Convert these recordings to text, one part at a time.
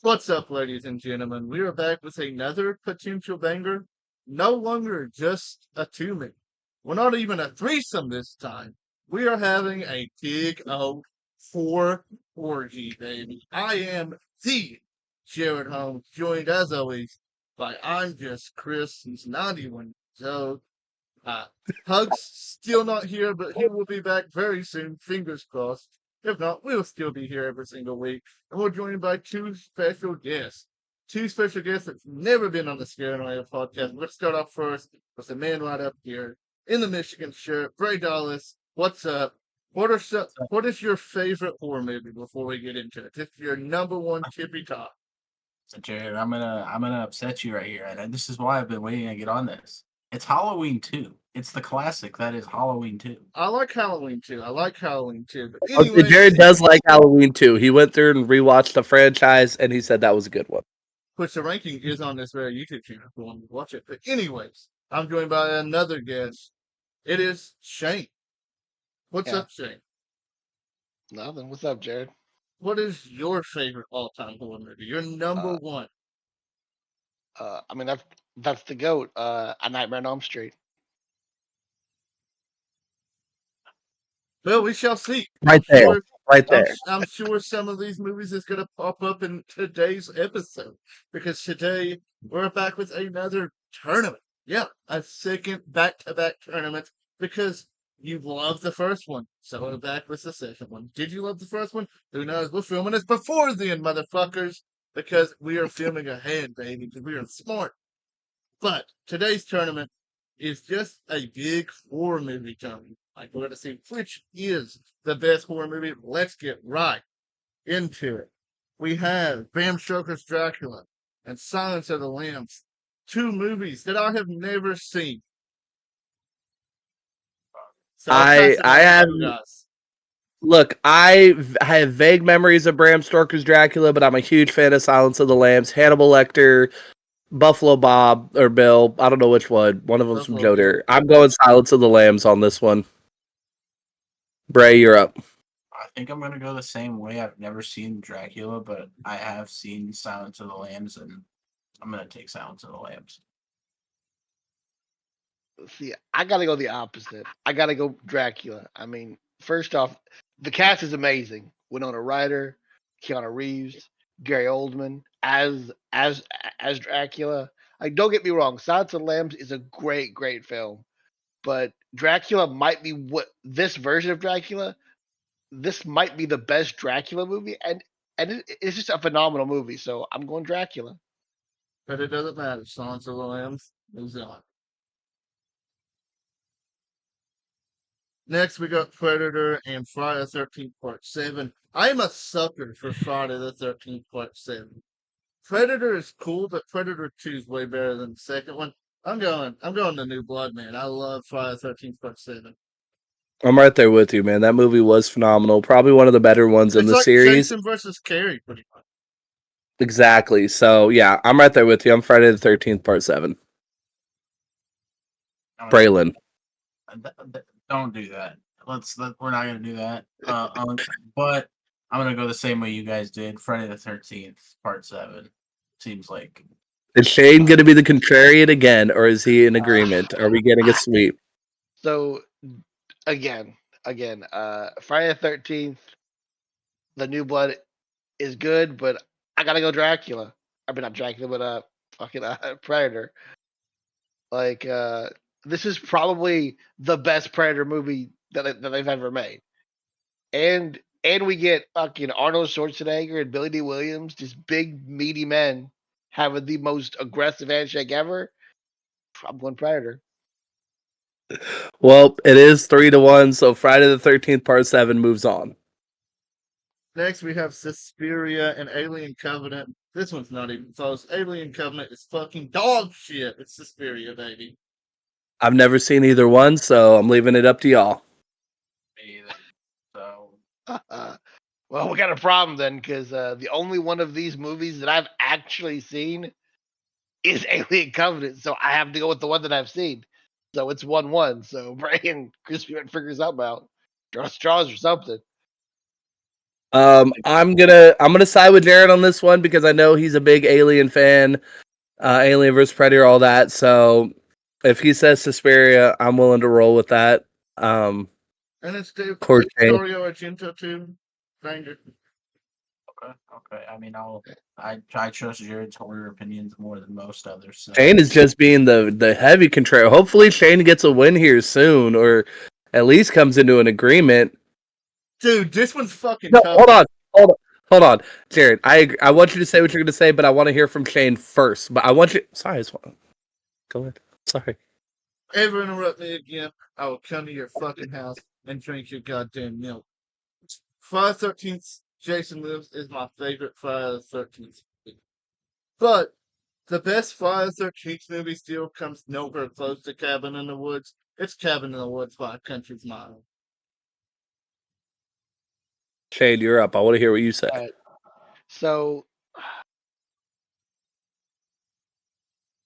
What's up, ladies and gentlemen? We are back with another potential banger. No longer just a two-man. We're not even a threesome this time. We are having a big old four orgy, baby. I am the Jared Holmes, joined as always by I'm Just Chris, who's 91 years old. Uh, Hug's still not here, but he will be back very soon, fingers crossed. If not, we'll still be here every single week. And we're joined by two special guests. Two special guests that's never been on the Scaranoia podcast. Let's start off first with the man right up here in the Michigan shirt, Bray Dallas. What's up? What is your favorite horror movie before we get into it? Just your number one tippy top. So Jared, I'm gonna upset you right here, and this is why I've been waiting to get on this. It's Halloween 2. It's the classic that is Halloween 2. I like Halloween too. I like Halloween too. But Okay, anyways, Jared does like Halloween too. He went through and rewatched the franchise, and he said that was a good one. which the ranking is on this very YouTube channel if you want to watch it. But anyways, I'm joined by another guest. It is Shane. What's Yeah. up, Shane? Nothing. What's up, Jared? What is your favorite all-time horror movie? Your number Uh, one. I mean that's the goat. A Nightmare on Elm Street. Well, we shall see. Right there, right there. I'm sure some of these movies is going to pop up in today's episode because today we're back with another tournament. Yeah, a second back-to-back tournament because you loved the first one, so we're back with the second one. Did you love the first one? Who knows? We're filming this before then, motherfuckers, because we are filming ahead, baby, because we are smart. But today's tournament is just a big horror movie tournament. Like we're going to see which is the best horror movie. Let's get right into it. We have Bram Stoker's Dracula and Silence of the Lambs, two movies that I have never seen. So I have guys. look. I have vague memories of Bram Stoker's Dracula, but I'm a huge fan of Silence of the Lambs. Hannibal Lecter, Buffalo Bob or Bill. I don't know which one. One of them's from Buffalo Joe Bill. Dirt. I'm going Silence of the Lambs on this one. Bray, you're up. I think I'm gonna go the same way. I've never seen Dracula, but I have seen Silence of the Lambs, and I'm gonna take Silence of the Lambs. See, I gotta go the opposite. I gotta go Dracula. I mean, first off, the cast is amazing. Winona Ryder, Keanu Reeves, Gary Oldman as Dracula. Like, don't get me wrong, Silence of the Lambs is a great film, but Dracula might be what this version of Dracula. This might be the best Dracula movie, and it's just a phenomenal movie. So I'm going Dracula. But it doesn't matter. Silence of the Lambs moves on. Next, we got Predator and Friday the 13th Part 7. I'm a sucker for Friday the 13th Part 7. Predator is cool, but Predator 2 is way better than the second one. I'm going the New Blood, man. I love Friday the 13th Part 7. I'm right there with you, man. That movie was phenomenal. Probably one of the better ones in It's the like series. Jason versus Carrie, pretty much. Exactly. So yeah, I'm right there with you. I'm Friday the 13th, Part 7. Braylon. Don't do that. We're not gonna do that. But I'm gonna go the same way you guys did. Friday the 13th, Part 7. Seems like. Is Shane going to be the contrarian again, or is he in agreement? Are we getting a sweep? So again, Friday the 13th, the New Blood is good, but I gotta go Dracula. I mean, not Dracula, but fucking Predator. Like, this is probably the best Predator movie that they've ever made, and we get fucking Arnold Schwarzenegger and Billy D. Williams, just big meaty men having the most aggressive handshake ever. I'm going Predator. Well, it is 3-1, so Friday the 13th, Part 7 moves on. Next, we have Suspiria and Alien Covenant. This one's not even close. Alien Covenant is fucking dog shit. It's Suspiria, baby. I've never seen either one, so I'm leaving it up to y'all. Me either. So. Well, we got a problem then, because the only one of these movies that I've actually seen is Alien Covenant, so I have to go with the one that I've seen. So it's 1-1. So Bray and Crispy might figure something out. Draw straws or something. I'm gonna side with Jared on this one because I know he's a big Alien fan, Alien vs Predator, all that. So if he says Suspiria, I'm willing to roll with that. And it's Course change. Dario Argento too. Banger. Okay. I mean, I trust Jared's horror opinions more than most others. So. Shane is just being the heavy contrarian. Hopefully, Shane gets a win here soon, or at least comes into an agreement. Dude, this one's fucking No, tough. hold on, Jared. I want you to say what you're going to say, but I want to hear from Shane first. But I want you. Sorry, I just want. Go ahead. Sorry. Ever interrupt me again, I will come to your fucking house and drink your goddamn milk. Friday the 13th, Jason Lives is my favorite Friday the 13th movie. But the best Friday the 13th movie still comes nowhere close to Cabin in the Woods. It's Cabin in the Woods by a Country's Mile. Shane, you're up. I want to hear what you say. All right. So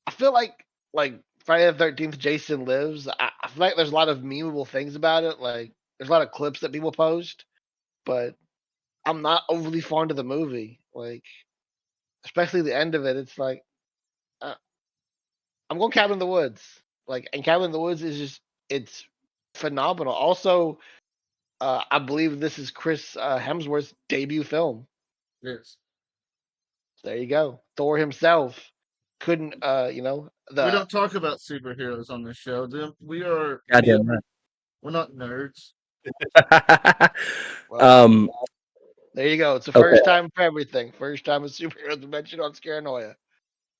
I feel like Friday the 13th, Jason Lives. I feel like there's a lot of memeable things about it. Like there's a lot of clips that people post, but I'm not overly fond of the movie. Like especially the end of it. It's like I'm going Cabin in the Woods. Like and Cabin in the Woods is just it's phenomenal. Also, I believe this is Chris Hemsworth's debut film. Yes. There you go. Thor himself couldn't We don't talk about superheroes on this show. We are Goddamn right. we're not nerds. um, there you go. It's the Okay. first time for everything. First time a superhero is mentioned on Scaranoia.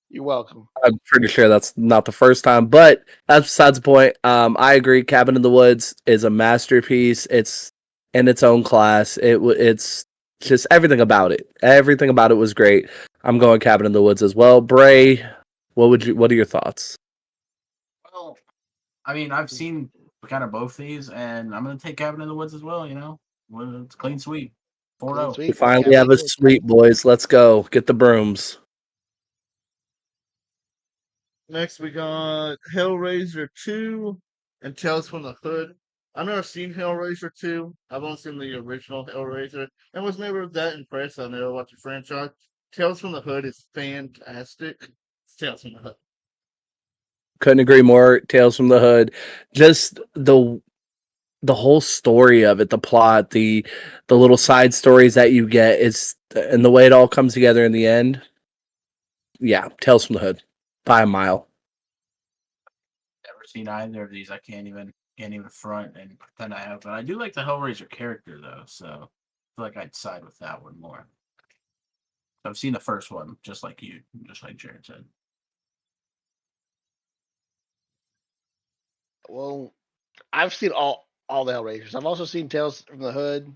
You're welcome. I'm pretty sure that's not the first time, but that's besides the point. I agree. Cabin in the Woods is a masterpiece. It's in its own class. It's just everything about it. Everything about it was great. I'm going Cabin in the Woods as well. Bray, what are your thoughts? Well, I mean, I've seen kind of both these, and I'm gonna take Cabin in the Woods as well. It's clean sweep. 4-0. We finally have a sweep, boys. Let's go. Get the brooms. Next, we got Hellraiser 2 and Tales from the Hood. I've never seen Hellraiser 2. I've only seen the original Hellraiser and was never that impressed. I never watched the franchise. Tales from the Hood is fantastic. It's Tales from the Hood. Couldn't agree more. Tales from the Hood. Just the whole story of it, the plot, the little side stories that you get, and the way it all comes together in the end. Yeah, Tales from the Hood by a mile. Never seen either of these. I can't even front and pretend I have. But I do like the Hellraiser character though, so I feel like I'd side with that one more. I've seen the first one, just like Jared said. Well, I've seen all the Hellraisers. I've also seen Tales from the Hood.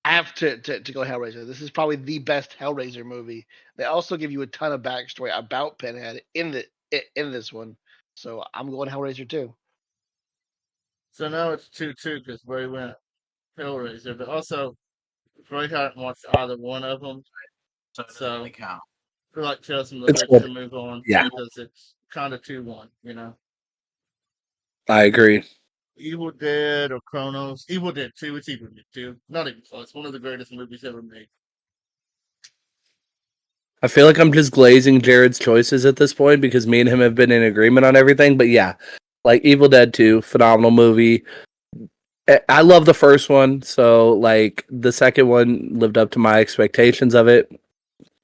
I have to go Hellraiser. This is probably the best Hellraiser movie. They also give you a ton of backstory about Pinhead in this one. So I'm going Hellraiser 2. So now it's 2-2 because Bray went Hellraiser, but also Bray hadn't watched either one of them. So it doesn't So really count. I feel like Tales from the It's Hood cool. should move on Yeah. because it's kind of 2-1, I agree. Evil Dead or Chronos. Evil Dead 2, it's Evil Dead 2. Not even close. One of the greatest movies ever made. I feel like I'm just glazing Jared's choices at this point because me and him have been in agreement on everything. But yeah, like Evil Dead 2, phenomenal movie. I love the first one, so like the second one lived up to my expectations of it.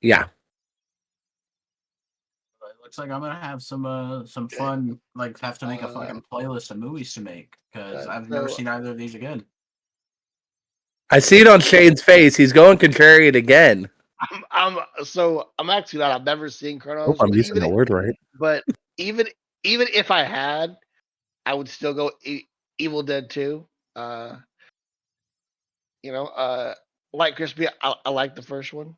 Yeah. It looks like I'm gonna have some fun. Like have to make a fucking playlist of movies to make because I've never seen either of these again. I see it on Shane's face. He's going contrarian again. I'm actually not. I've never seen I Chronos. hope I'm using the word right. But even if I had, I would still go Evil Dead 2. Like Crispy, I like the first one.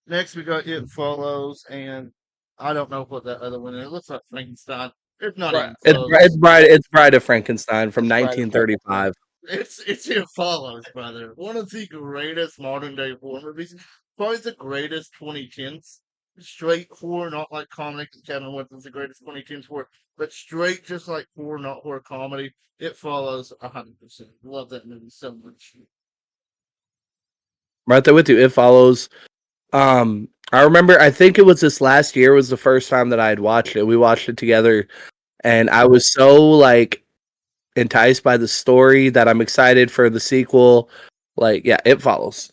Next, we got It Follows, and I don't know what that other one is. It looks like Frankenstein. It's not even close. It's Bride of Frankenstein from It's Bride of 1935. It's It Follows, brother. One of the greatest modern day horror movies. Probably the greatest 2010s straight horror, not like comedy. 'Cause Kevin Wood was the greatest 2010s horror, but straight, just like horror, not horror comedy. It follows 100%. Love that movie so much. Right there with you. It follows. I remember. I think it was this last year was the first time that I had watched it. We watched it together, and I was so like enticed by the story that I'm excited for the sequel. Like, yeah, it follows.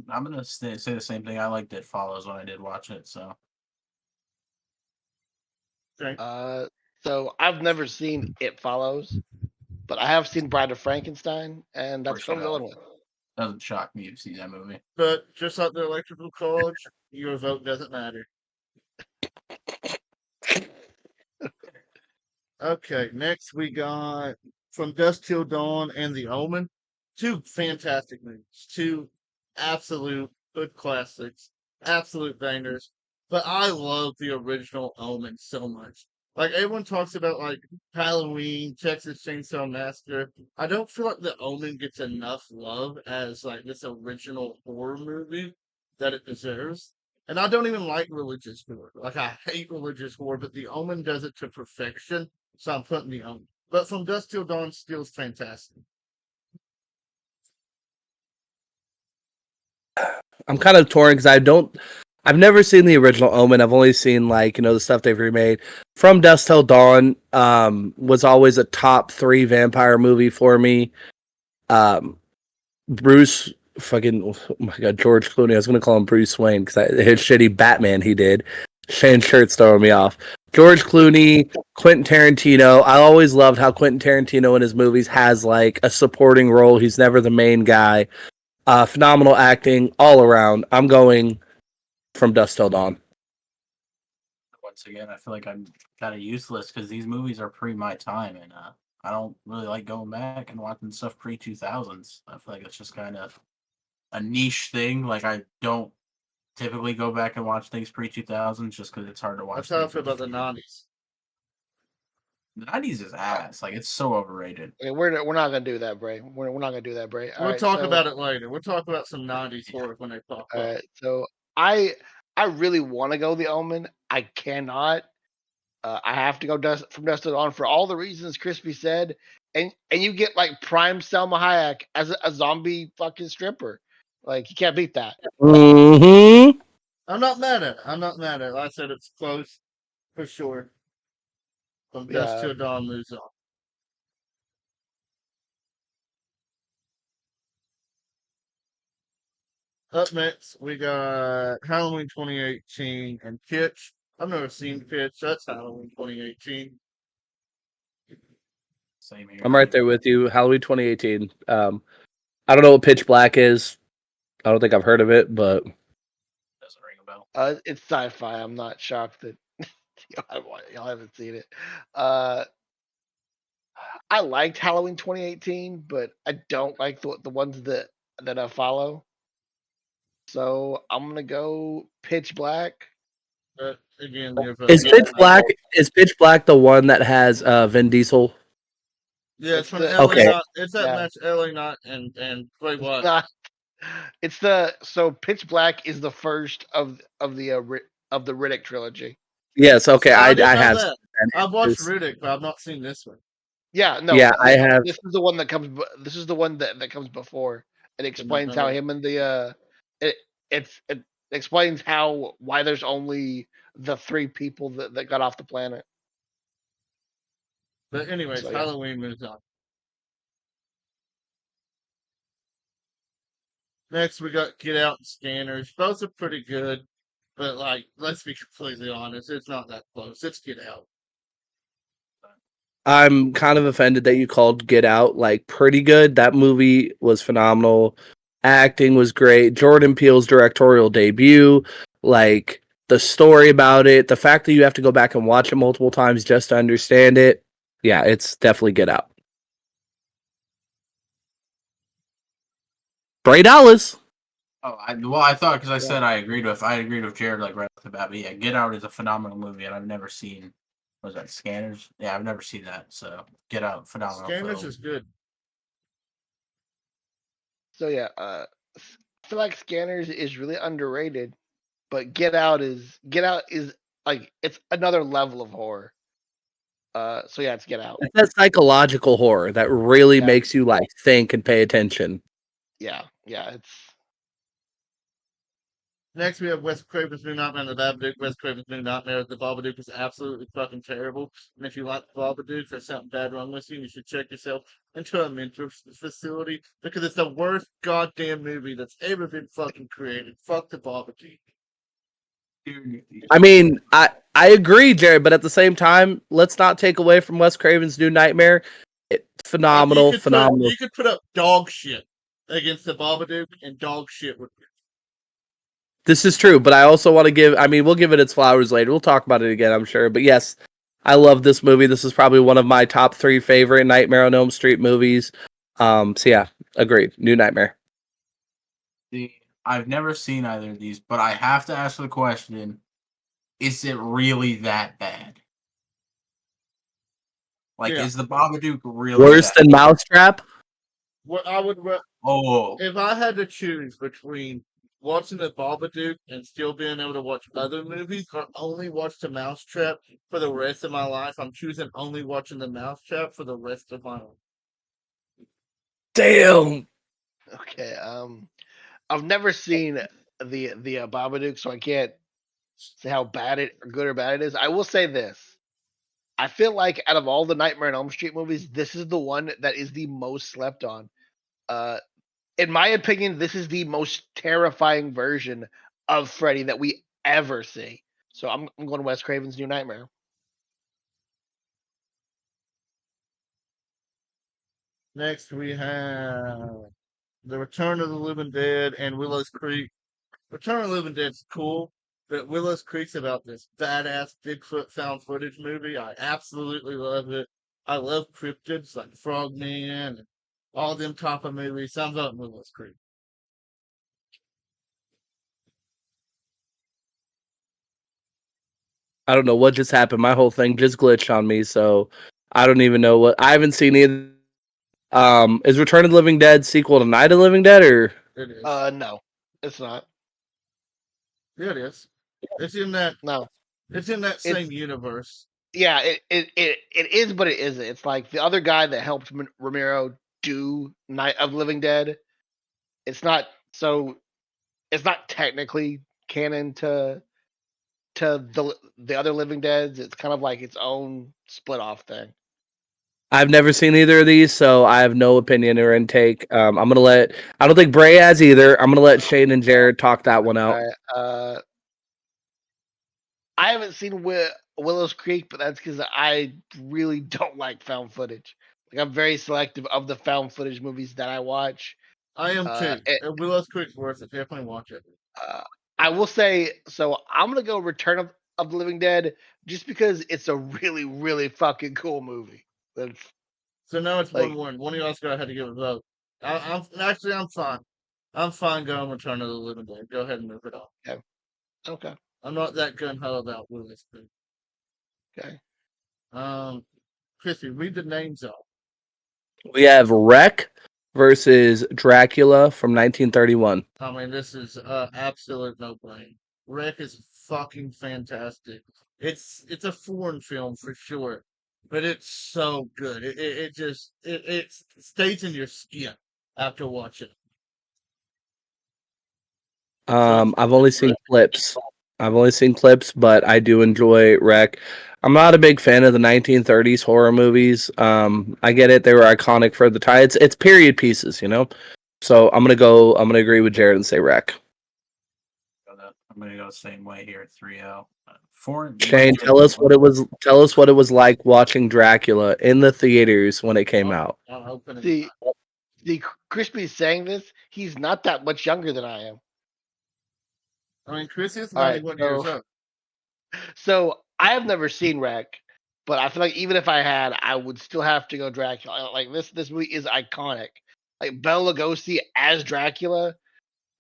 I'm gonna say the same thing. I liked It Follows when I did watch it. So Okay. So I've never seen It Follows, but I have seen Bride of Frankenstein, and that's course what I'm you have. going with. doesn't shock me to see that movie. But just like the electrical college, your vote doesn't matter. Okay, next we got From Dusk Till Dawn and The Omen. Two fantastic movies. Two absolute good classics. Absolute bangers. But I love the original Omen so much. Like everyone talks about like Halloween, Texas Chainsaw Massacre. I don't feel like The Omen gets enough love as like this original horror movie that it deserves. And I don't even like religious horror. Like I hate religious horror, but The Omen does it to perfection. So I'm putting The Omen. But From Dusk Till Dawn still is fantastic. I'm kind of torn because I've never seen the original Omen. I've only seen like the stuff they've remade. From Dusk Till Dawn was always a top 3 vampire movie for me. Bruce fucking oh my god, George Clooney. I was gonna call him Bruce Wayne because his shitty Batman he did. Shane Shirt's throwing me off. George Clooney, Quentin Tarantino. I always loved how Quentin Tarantino in his movies has like a supporting role. He's never the main guy. Phenomenal acting all around. I'm going From Dusk Till Dawn. Once again, I feel like I'm kind of useless because these movies are pre my time, and I don't really like going back and watching stuff pre 2000s. I feel like it's just kind of a niche thing. Like I don't typically go back and watch things pre 2000s just because it's hard to watch. That's how I things feel with about the the 90s. The 90s is ass. Like it's so overrated. Okay, we're not gonna do that, Bray. We're not gonna do that, Bray. All We'll right, talk so about it later. We'll talk about some 90s Yeah. horror when they pop all up. right, so I really want to go The Omen. I cannot. I have to go From Dusk Till Dawn for all the reasons Crispy said, and you get like prime Selma Hayek as a zombie fucking stripper. Like you can't beat that. Mm-hmm. I'm not mad at it. I'm not mad at it. Like I said it's close for sure. From Dusk Yeah. Till Dawn moves on. Up next, we got Halloween 2018 and Pitch. I've never seen Pitch. That's Halloween 2018. Same here. I'm right there with you. Halloween 2018. I don't know what Pitch Black is. I don't think I've heard of it, but Doesn't ring a bell. It's sci-fi. I'm not shocked that y'all haven't seen it. I liked Halloween 2018, but I don't like the ones that I follow. So I'm gonna go Pitch Black. But again, your vote is doesn't Pitch Black matter. is Pitch Black the one that has Vin Diesel? Yeah, it's It's from the LA Okay. Knot. It's that yeah. match LA Knot and Bray It's Wyatt. not. It's so Pitch Black is the first of the Riddick trilogy. Yes, okay. See, I I didn't know have seen that. that. I've watched It's- Riddick, but I've not seen this one. Yeah, no, yeah, I have. this is the one that comes. This is the one that comes before. It Did not know explains how that. him and the it explains why there's only the 3 people that got off the planet. But anyways, So yeah. Halloween moves on. Next, we got Get Out and Scanners. Both are pretty good, but like, let's be completely honest, it's not that close. It's Get Out. I'm kind of offended that you called Get Out like pretty good. That movie was phenomenal. Acting was great. Jordan Peele's directorial debut, like the story about it, the fact that you have to go back and watch it multiple times just to understand it. Yeah, it's definitely Get Out. Bray Dallas. Oh, I thought because I said I agreed with Jared like right off the bat. But yeah, Get Out is a phenomenal movie, and I've never seen. Was that Scanners? Yeah, I've never seen that. So Get Out, phenomenal Scanners film. is good. So yeah, feel like Scanners is really underrated, but Get Out is like it's another level of horror. So yeah, it's Get Out. It's that psychological horror that really Yeah. makes you like think and pay attention. Yeah, it's Next, we have Wes Craven's New Nightmare and the Babadook. Wes Craven's New Nightmare. The Babadook is absolutely fucking terrible. And if you like the Babadook, there's something bad wrong with you. You should check yourself into a mental facility because it's the worst goddamn movie that's ever been fucking created. Fuck the Babadook. I mean, I agree, Jared, but at the same time, let's not take away from Wes Craven's New Nightmare. Phenomenal. You could put up dog shit against the Babadook, and dog shit would. This is true, but I also want to give. I mean, we'll give it its flowers later. We'll talk about it again, I'm sure. But yes, I love this movie. This is probably one of my top 3 favorite Nightmare on Elm Street movies. So yeah, agreed. New Nightmare. I've never seen either of these, but I have to ask the question: is it really that bad? Like, Yeah. is the Babadook really Worse bad? than Mousetrap? What I would. Oh, If I had to choose between watching the Babadook and still being able to watch other movies, or only watch the Mousetrap for the rest of my life, I'm choosing only watching the Mousetrap for the rest of my life. Damn. okay. I've never seen the Babadook, so I can't say how good or bad it is. I will say this: I feel like out of all the Nightmare on Elm Street movies, this is the one that is the most slept on. In my opinion, this is the most terrifying version of Freddy that we ever see. So I'm going Wes Craven's New Nightmare. Next, we have The Return of the Living Dead and Willow's Creek. Return of the Living Dead's cool, but Willow's Creek's about this badass Bigfoot found footage movie. I absolutely love it. I love cryptids like Frogman and all them type of movies. So I'm voting Willow's Creek. I don't know what just happened. My whole thing just glitched on me, so I don't even know what. I haven't seen either. Is Return of the Living Dead sequel to Night of the Living Dead, or It is. No, it's not. Yeah, it is. It's in that. No. It's in that same universe. Yeah, it is, but it isn't. It's like the other guy that helped Romero do Night of the Living Dead. It's not so. It's not technically canon to the other Living Deads. It's kind of like its own split off thing. I've never seen either of these, so I have no opinion or intake. I'm gonna let. I don't think Bray has either. I'm gonna let Shane and Jared talk that one out. I haven't seen Willow's Creek, but that's because I really don't like found footage. Like I'm very selective of the found footage movies that I watch. I am too. Willow's Creek's worth it. Definitely watch it. I will say, so I'm gonna go Return of the Living Dead just because it's a really, really fucking cool movie. So now it's like, 1-1. One of y'all's gonna have to give a vote. I'm fine. I'm fine going Return of the Living Dead. Go ahead and move it on. Okay. I'm not that gun ho about Willow's Creek. Okay. Chrissy, read the names out. We have Wreck versus Dracula from 1931. I mean, this is absolute no brainer. Wreck is fucking fantastic. It's a foreign film for sure, but it's so good. It stays in your skin after watching. I've only seen clips. But I do enjoy Wreck. I'm not a big fan of the 1930s horror movies. I get it; they were iconic for the time. It's period pieces, you know. So I'm gonna agree with Jared and say Wreck. I'm gonna go the same way here at 3-0. Shane, tell us what it was. Tell us what it was like watching Dracula in the theaters when it came out. The Crispy saying this, he's not that much younger than I am. I mean, Chris is 91 years old. So I have never seen Wreck, but I feel like even if I had, I would still have to go Dracula. Like this movie is iconic. Like Bela Lugosi as Dracula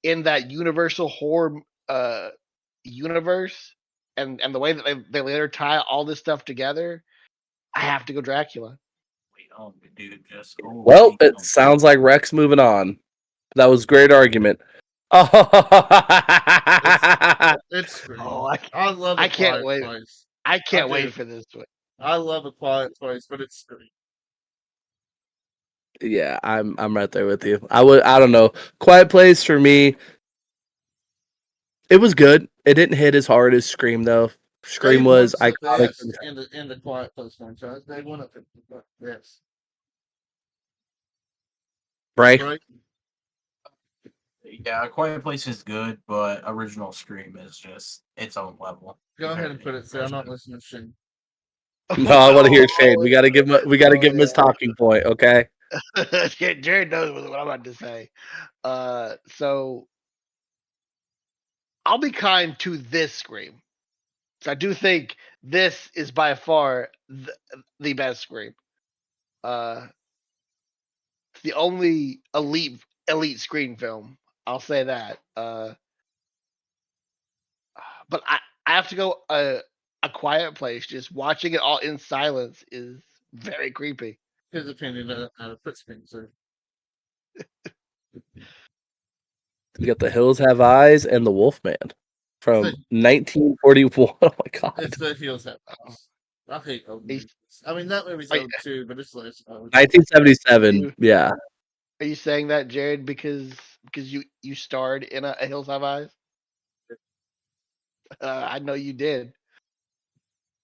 in that Universal horror universe, and the way that they later tie all this stuff together, I have to go Dracula. Well, it sounds like Wreck's moving on. That was a great argument. It's Scream. Oh, I love I A can't Quiet wait. Place. I can't do. wait for this one. I love A Quiet Place, but it's Scream. Yeah, I'm right there with you. I don't know. Quiet Place for me, it was good. It didn't hit as hard as Scream though. They Scream was was the iconic. best in the Quiet Place franchise. They won up the best. Right? Right? Yeah, A Quiet Place is good, but original Scream is just its own level. Go ahead compared and to put any it of there. I'm those not movies. listening to Shane. No, I want to hear Shane. We Oh, got to give him. We got to oh, give him his yeah. talking point. Okay. Jared knows what I'm about to say. So I'll be kind to this Scream. So I do think this is by far the best Scream. Uh, it's the only elite Scream film. I'll say that. But I have to go a quiet place. Just watching it all in silence is very creepy. His opinion out of Pittsburgh. So We got The Hills Have Eyes and The Wolfman from it's 1941. Oh my god. the Hills Have Uh, Eyes. I hate old Are you, movies. I mean, that movie's are, old too, but it's less old. 1977. you, Yeah. are you saying that, Jared, because you starred in a Hills Have Eyes? I know you did.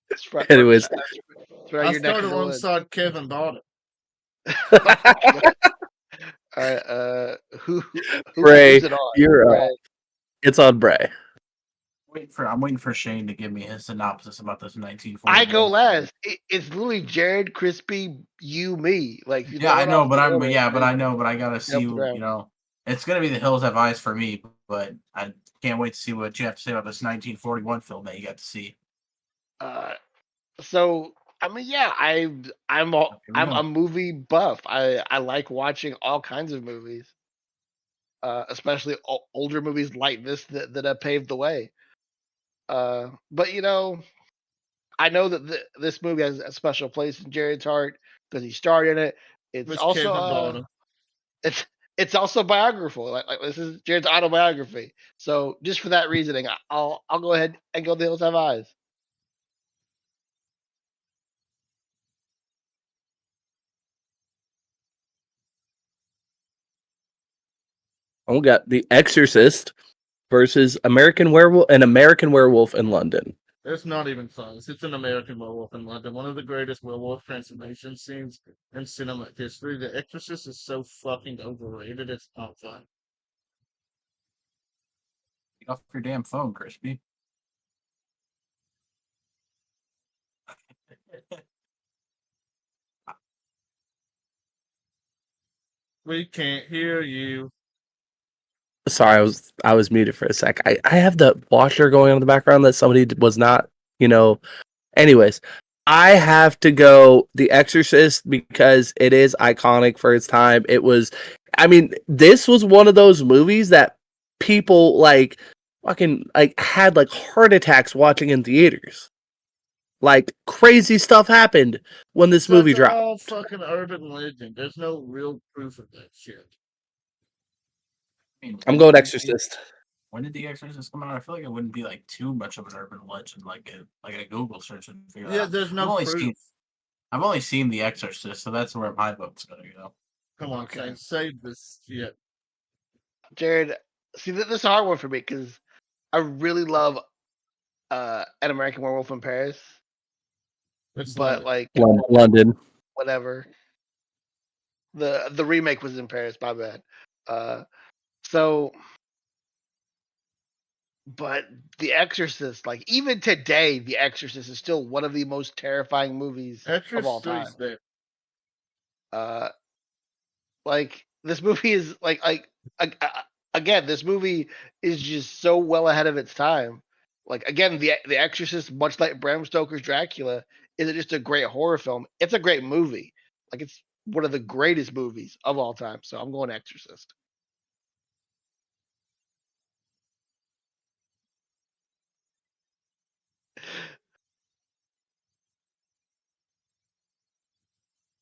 It's Anyways, right I your neck started of the woods. alongside Kevin Bottom. Oh my God. All right. Bray, Who's it on? you're Right. it's on Bray. I'm waiting for Shane to give me his synopsis about this I 1941 go film. last. It's literally Jared, Crispy, you, me. Like if you Yeah, I throw it know, off but the I'm order, yeah, but then I know, but I gotta see. jump You around. know, it's gonna be The Hills Have Eyes for me, but I can't wait to see what you have to say about this 1941 film that you got to see. Uh, so I mean, yeah, Here we I'm a go. movie buff. I like watching all kinds of movies, especially older movies like this that have paved the way. But I know that this movie has a special place in Jared's heart because he starred in it. It's Was also Kevin Bottom. it's it's also biographical. Like this is Jared's autobiography. So just for that reasoning, I'll go ahead and go The Hills Have Eyes. We got The Exorcist versus American Werewolf in London. It's not even close. It's an American Werewolf in London. One of the greatest werewolf transformation scenes in cinema history. The Exorcist is so fucking overrated. It's not fun. Get off your damn phone, Crispy. We can't hear you. Sorry, I was muted for a sec. I have the washer going on in the background that somebody was not, you know. Anyways, I have to go The Exorcist because it is iconic for its time. I mean, this was one of those movies that people like fucking like had like heart attacks watching in theaters. Like crazy stuff happened when this That's movie dropped. all fucking urban legend. There's no real proof of that shit. I mean, I'm going Exorcist. when did The Exorcist come out? I feel like it wouldn't be like too much of an urban legend, like a Google search and figure it Yeah, out. there's no proof. I've only seen The Exorcist, so that's where my vote's gonna go. Come on, Okay. Shane, save this shit. Jared, see this is a hard one for me because I really love An American Werewolf in Paris, It's but London. like London. whatever. The remake was in Paris, my bad. Uh, so but The Exorcist, like even today, The Exorcist is still one of the most terrifying movies of all Exorcist time. 3's there. Uh, like this movie is again, this movie is just so well ahead of its time. Like again, the Exorcist, much like Bram Stoker's Dracula, isn't just a great horror film. It's a great movie. Like it's one of the greatest movies of all time. So I'm going Exorcist.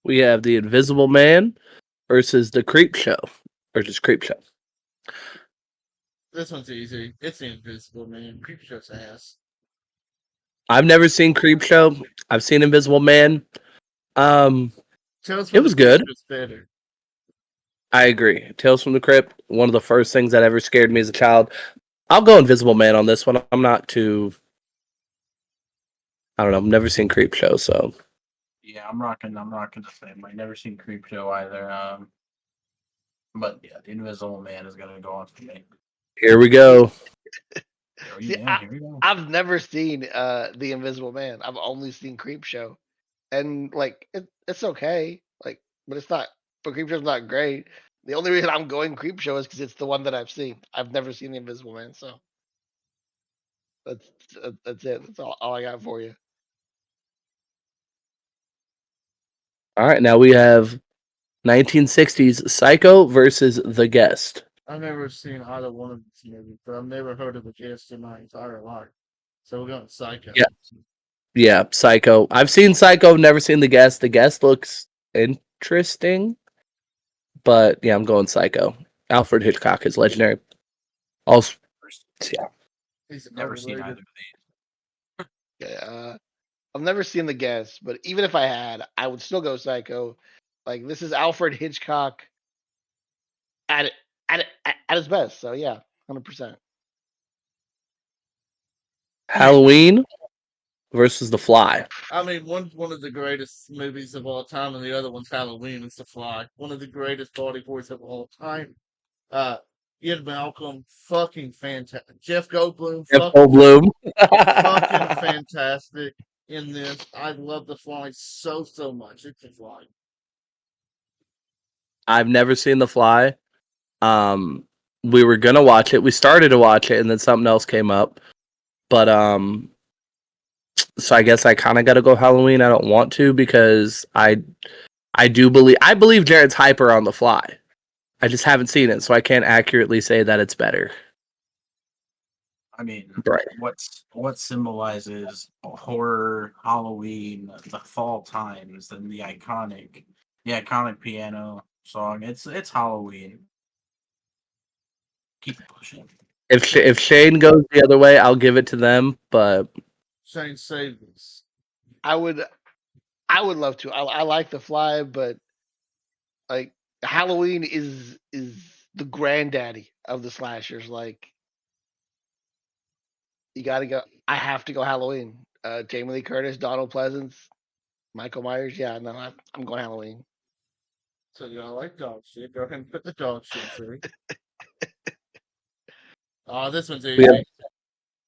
We have The Invisible Man versus The Creep Show. Or just Creep Show. This one's easy. It's the Invisible Man. Creepshow's ass. I've never seen Creepshow. I've seen Invisible Man. Tales It from was the Crypt good. is better. I agree. Tales from the Crypt, one of the first things that ever scared me as a child. I'll go Invisible Man on this one. I'm not too. I don't know. I've never seen Creepshow, so Yeah, I'm rocking the same. I've never seen Creepshow either. But yeah, the Invisible Man is gonna go on for me. here we go. See, Here we go. I've never seen The Invisible Man. I've only seen Creepshow, and like it's okay, like, but it's not. But Creepshow's not great. The only reason I'm going Creepshow is because it's the one that I've seen. I've never seen The Invisible Man, so that's that's it. That's all I got for you. All right, now we have 1960s Psycho versus The Guest. I've never seen either one of these movies, but I've never heard of a guest in my entire life. So we're going Psycho. Yeah. Yeah, Psycho. I've seen Psycho, never seen The Guest. The Guest looks interesting, but yeah, I'm going Psycho. Alfred Hitchcock is legendary. Also, yeah. He's Never seen either overrated. of these. Yeah, I've never seen The Guest, but even if I had, I would still go Psycho. Like, this is Alfred Hitchcock at at his best. So yeah, 100%. Halloween versus The Fly. I mean, one's one of the greatest movies of all time, and the other one's Halloween. It's The Fly. One of the greatest body horrors of all time. Uh, Ian Malcolm, fucking fantastic. Jeff Goldblum, Jeff fucking Goldblum. fantastic in this. I love The Fly so much. It's The Fly. I've never seen The Fly. We were gonna watch it. We started to watch it, and then something else came up. But so I guess I kind of got to go Halloween. I don't want to because I believe Jared's hyper on The Fly. I just haven't seen it, so I can't accurately say that it's better. I mean, Right. what symbolizes horror, Halloween, the fall times, and the iconic piano song. It's Halloween. Keep pushing. If Shane goes the other way, I'll give it to them. But Shane Savers. I would love to. I like The Fly, but like Halloween is the granddaddy of the slashers. Like, you gotta go. I have to go Halloween. Jamie Lee Curtis, Donald Pleasance, Michael Myers. Yeah, no, I'm going Halloween. So y'all like dog shit. Go ahead and put the dog shit through. This one's easy. Yeah.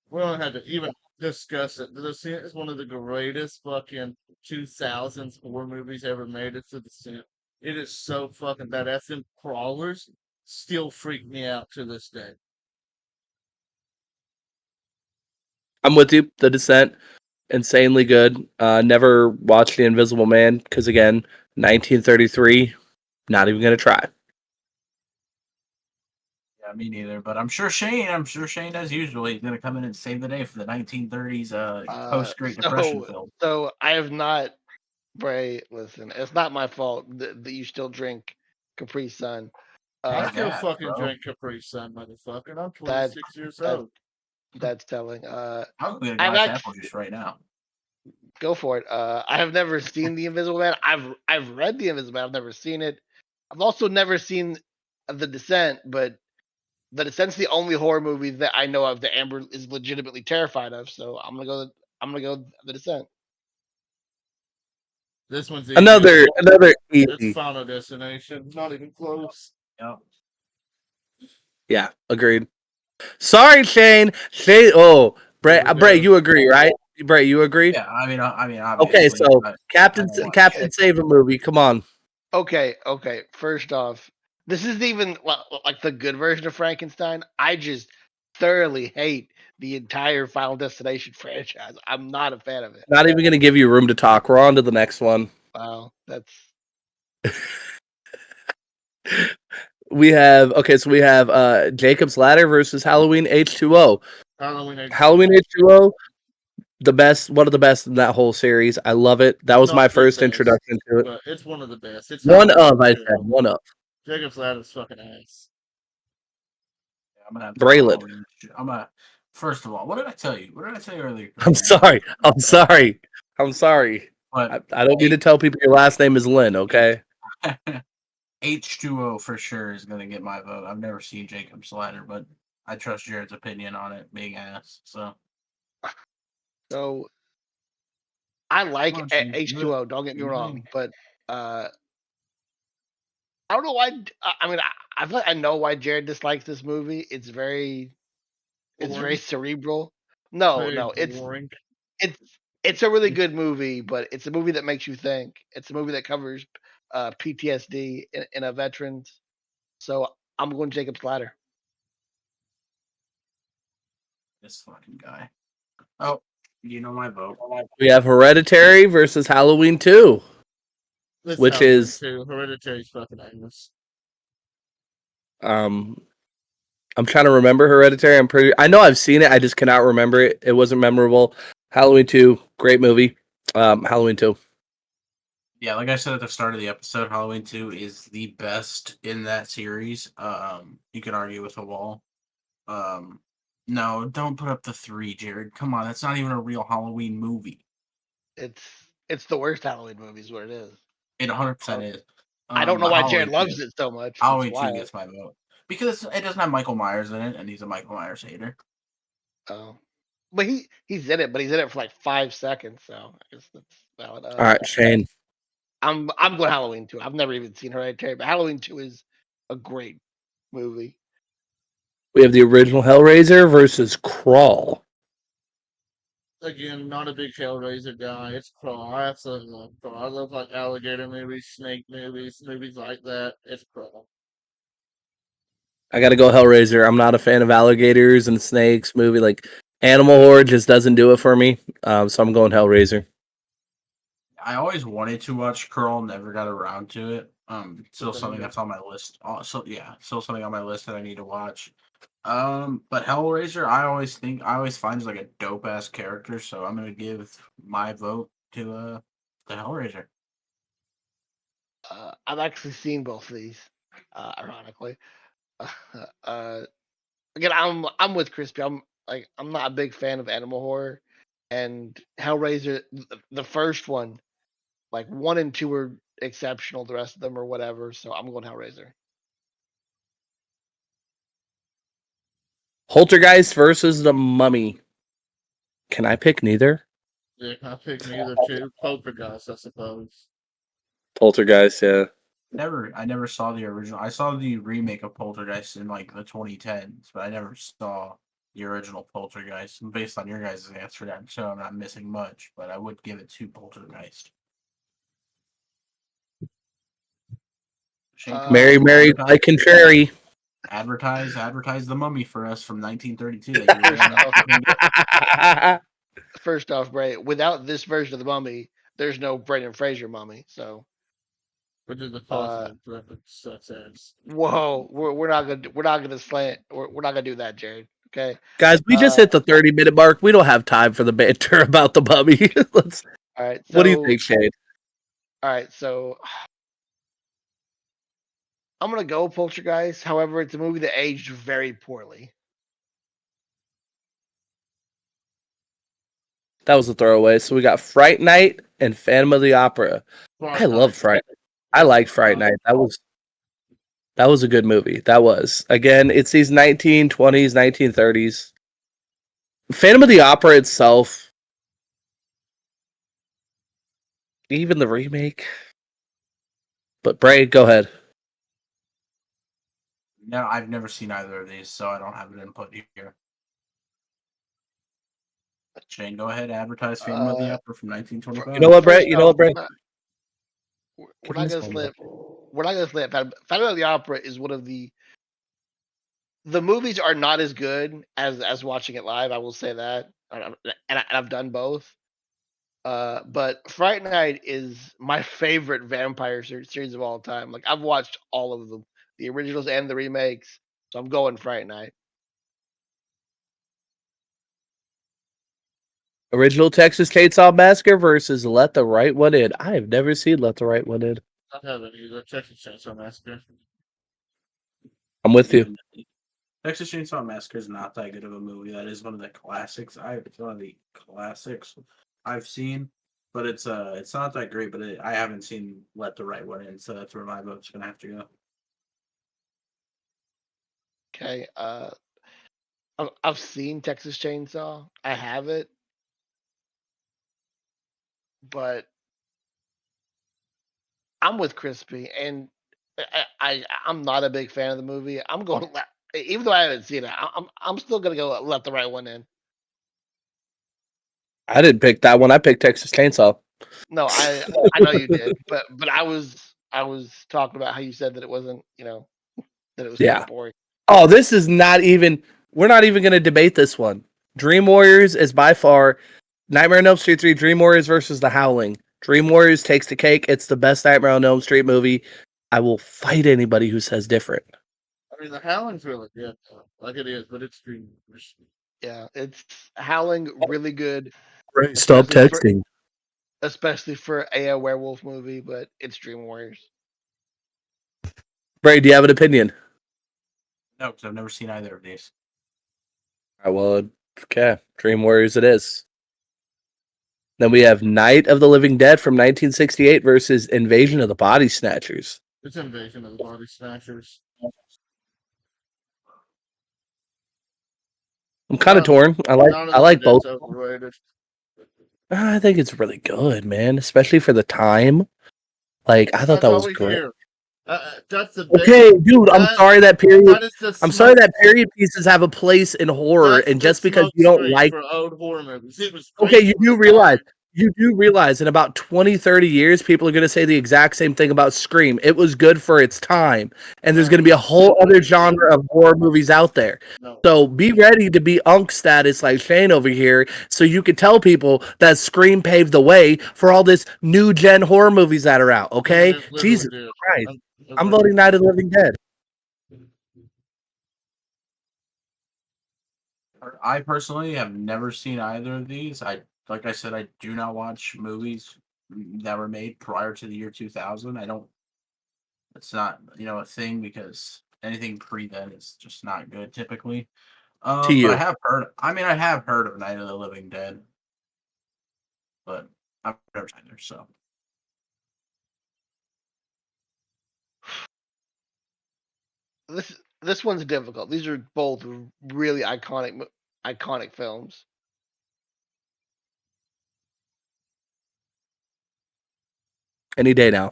We don't have to even discuss it. This is one of the greatest fucking 2000s horror movies ever made. It's to the scene. It is so fucking bad. FM Crawlers still freak me out to this day. I'm with you. The Descent, insanely good. Never watched The Invisible Man because again, 1933. Not even gonna try. Yeah, me neither. But I'm sure Shane, as usual, he's gonna come in and save the day for the 1930s post Great Depression film. So I have not, Bray. Listen, it's not my fault that you still drink Capri Sun. I still Yeah, fucking bro. drink Capri Sun, motherfucker. And I'm 26 years old. That's telling. I'm gonna I've glass act- apple juice right now. Go for it. I have never seen The Invisible Man. I've read The Invisible Man. I've never seen it. I've also never seen The Descent, but The Descent's the only horror movie that I know of that Amber is legitimately terrified of. So I'm gonna go The Descent. This one's easy. Another easy. It's Final Destination. Not even close. Yep. Yeah, agreed. Sorry, Shane. Bray, you agree, right? Bray, you agree? Yeah, I mean, Okay, obviously, so but Captain I don't watch Captain it. Save a movie. Come on. Okay. First off, this isn't even like the good version of Frankenstein. I just thoroughly hate the entire Final Destination franchise. I'm not a fan of it. Not even gonna give you room to talk. We're on to the next one. Wow, that's We have Jacob's Ladder versus Halloween H2O. Halloween H2O, one of the best in that whole series. I love it. That was my first introduction to it. But it's one of the best. It's One of. Jacob's Ladder's fucking ass. I'm gonna have to Braylon. I'm gonna. First of all, what did I tell you? What did I tell you earlier? I'm sorry. I'm sorry. I'm sorry. But I don't need to tell people your last name is Lynn, okay? H2O for sure is gonna get my vote. I've never seen Jacob's Ladder, but I trust Jared's opinion on it being ass. So So I like come on, Shane. H2O. Don't get me Do your wrong, thing. but I don't know why. I mean, I feel like I know why Jared dislikes this movie. It's very Boring. cerebral. No, Very no, boring. it's it's a really good movie, but it's a movie that makes you think. It's a movie that covers PTSD in a veterans. So I'm going Jacob's Ladder. This fucking guy. Oh, you know my vote. We have Hereditary versus Halloween 2, This which Halloween is too. Hereditary's fucking aimless. I'm trying to remember Hereditary. I know I've seen it, I just cannot remember it. It wasn't memorable. Halloween 2, great movie. Halloween 2. Yeah, like I said at the start of the episode, Halloween 2 is the best in that series. You can argue with a wall. No, don't put up the 3, Jared. Come on, that's not even a real Halloween movie. It's the worst Halloween movie, is what it is. It 100% is. I don't know but why Halloween Jared loves 2 it so much. It's Halloween 2 wild. gets my vote. Because it doesn't have Michael Myers in it, and he's a Michael Myers hater. Oh, but he's in it, but he's in it for like 5 seconds. So I guess that's valid. All right, Shane. I'm going Halloween 2. I've never even seen Hereditary, but Halloween 2 is a great movie. We have the original Hellraiser versus Crawl. Again, not a big Hellraiser guy. It's Crawl. I absolutely love Crawl. I love like alligator movies, snake movies, movies like that. It's Crawl. I gotta go Hellraiser. I'm not a fan of alligators and snakes movie. Like Animal Horror just doesn't do it for me. So I'm going Hellraiser. I always wanted to watch Curl, never got around to it. Still But something then that's on my list. Also, yeah, still something on my list that I need to watch. But Hellraiser, I always find is like a dope ass character, so I'm gonna give my vote to the Hellraiser. I've actually seen both of these, ironically. Again, I'm with Crispy. I'm not a big fan of animal horror, and Hellraiser, the first one, like 1 and 2 are exceptional. The rest of them are whatever. So I'm going Hellraiser. Poltergeist versus the Mummy. Can I pick neither? yeah, I pick neither two. Poltergeist, I suppose. Poltergeist, yeah. I never saw the original. I saw the remake of Poltergeist in like the 2010s, but I never saw the original Poltergeist. And based on your guys' answer, I'm sure I'm not missing much, but I would give it to Poltergeist. Shane, come Mary, on, Mary, like contrary. advertise the Mummy for us from 1932. That First off, Bray, without this version of the Mummy, there's no Brendan Fraser Mummy. So Which is the cosmic reference, such as. whoa, we're not gonna slant. We're not gonna do that, Jared. Okay, Guys, we just hit the 30-minute mark. We don't have time for the banter about the Mummy. all right. So, What do you think, Shane? All right, so I'm gonna go Poltergeist. However, it's a movie that aged very poorly. That was a throwaway. So we got Fright Night and Phantom of the Opera. I love Fright Night. I liked Fright Night. That was a good movie. That was. Again, it's these 1920s, 1930s. Phantom of the Opera itself, even the remake. But Bray, go ahead. No, I've never seen either of these, so I don't have an input here. Shane, go ahead. Advertise Phantom of the Opera from 1925. You know what, Bray? We're not gonna slip. We're not gonna slip. Phantom of the Opera is one of the movies are not as good as watching it live. I will say that, and I've done both. But Fright Night is my favorite vampire series of all time. Like I've watched all of them, the originals and the remakes. So I'm going Fright Night. Original Texas Chainsaw Massacre versus Let the Right One In. I have never seen Let the Right One In. I haven't either. Texas Chainsaw Massacre. I'm with you. Texas Chainsaw Massacre is not that good of a movie. That is one of the classics. It's one of the classics I've seen, but it's not that great. But I haven't seen Let the Right One In, so that's where my vote's gonna have to go. Okay. I've seen Texas Chainsaw. I have it, but I'm with Crispy, and I'm not a big fan of the movie. I'm going even though I haven't seen it. I'm still gonna go Let the Right One In. I didn't pick that one. I picked Texas Chainsaw. No, I know you did, but I was talking about how you said that it wasn't, that it was kind Yeah. of boring. Oh, this is not even. We're not even going to debate this one. Dream Warriors is by far Nightmare on Elm Street 3. Dream Warriors versus The Howling. Dream Warriors takes the cake. It's the best Nightmare on Elm Street movie. I will fight anybody who says different. I mean, the Howling's really good, like it is, but it's Dream Warriors. Yeah, it's Howling really good, Ray, stop especially for texting. especially for a werewolf movie, but it's Dream Warriors. Ray, do you have an opinion? No, because I've never seen either of these. All right, well, okay. Dream Warriors it is. Then we have Night of the Living Dead from 1968 versus Invasion of the Body Snatchers. It's Invasion of the Body Snatchers. I'm kind of torn. I Honestly, like both. that's overrated. I think it's really good, man, especially for the time. Like I thought That's that all was we great. hear. That's the Okay, dude, I'm that- sorry that period. That is the I'm sorry smoke- that period pieces have a place in horror, that's and the just because smoke you don't screen like, for old horror movies. It was okay, great you for do the realize, time. in about 20, 30 years, people are going to say the exact same thing about Scream. It was good for its time, and there's going to be a whole other genre of horror movies out there. No. So be ready to be unk status like Shane over here, so you can tell people that Scream paved the way for all this new gen horror movies that are out. Okay, It literally Jesus did. Christ, It I'm literally voting Night of the Living Dead. I personally have never seen either of these. Like I said, I do not watch movies that were made prior to the year 2000. I don't. It's not a thing because anything pre then is just not good typically. To But you. I have heard. I mean, I have heard of Night of the Living Dead, but I've never seen it. So This one's difficult. These are both really iconic films. Any day now.